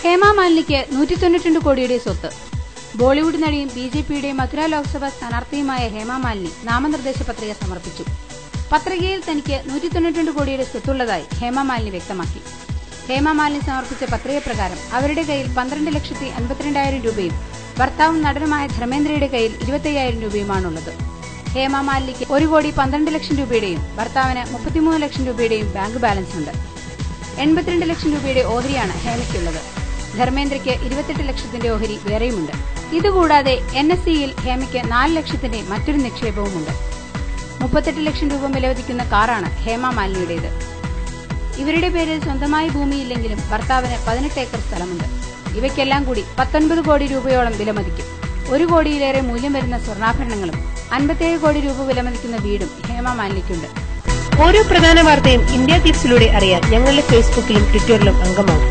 ഹേമ മാലിനിക്ക് 192 കോടിയുടെ സ്വത്ത്. ബോളിവുഡ് നടിയും ബിജെപിയുടെ മഥുര ലോക്സഭാ സ്ഥാനാർത്ഥിയുമായ ഹേമ മാലിനി നാമനിർദ്ദേശ പത്രിക സമർപ്പിച്ചു. പത്രികയിൽ തനിക്ക് 192 കോടിയുടെ സ്വത്തുള്ളതായി ഹേമ മാലിനി വ്യക്തമാക്കി. ഹേമ മാലിനി സമർപ്പിച്ച പത്രിക പ്രകാരം അവരുടെ കയ്യിൽ 12,52,000 രൂപയും ഭർത്താവും നടനുമായ ധർമ്മേന്ദ്രയുടെ കയ്യിൽ 25,000 രൂപയുമാണുള്ളത്. ഹേമ മാലിനിക്ക് 1,12 ലക്ഷം രൂപയുടെയും ഭർത്താവിന് 33 ലക്ഷം രൂപയുടെയും ബാങ്ക് ബാലൻസ് ഉണ്ട്. 82 ലക്ഷം രൂപയുടെ ഓഹരിയാണ് ഹേമയ്ക്കുള്ളത്. ധർമ്മേന്ദ്രയ്ക്ക് 28 ലക്ഷത്തിന്റെ ഓഹരി വേറെയുമുണ്ട്. ഇതുകൂടാതെ NSEയിൽ ഹേമയ്ക്ക് 4 ലക്ഷത്തിന്റെ മറ്റൊരു നിക്ഷേപവുമുണ്ട്. 38 ലക്ഷം രൂപ വിലമതിക്കുന്ന കാറാണ് ഹേമ മാലിനിയുടേത്. ഇവരുടെ പേരിൽ സ്വന്തമായി ഭൂമിയില്ലെങ്കിലും ഭർത്താവിന് 18 ഏക്കർ സ്ഥലമുണ്ട്. ഇവയ്ക്കെല്ലാം കൂടി 19 കോടി രൂപയോളം വിലമതിക്കും. 1 കോടിയിലേറെ മൂല്യം വരുന്ന സ്വർണ്ണാഭരണങ്ങളും 57 കോടി രൂപ വിലമതിക്കുന്ന വീടും ഹേമ മാലിനിക്കുണ്ട്. ഓരോ പ്രധാന വാർത്തയും ഇന്ത്യ ക്ലിപ്സിലൂടെ അറിയാൻ ഞങ്ങളുടെ ഫേസ്ബുക്കിലും ട്വിറ്ററിലും അംഗമാകും.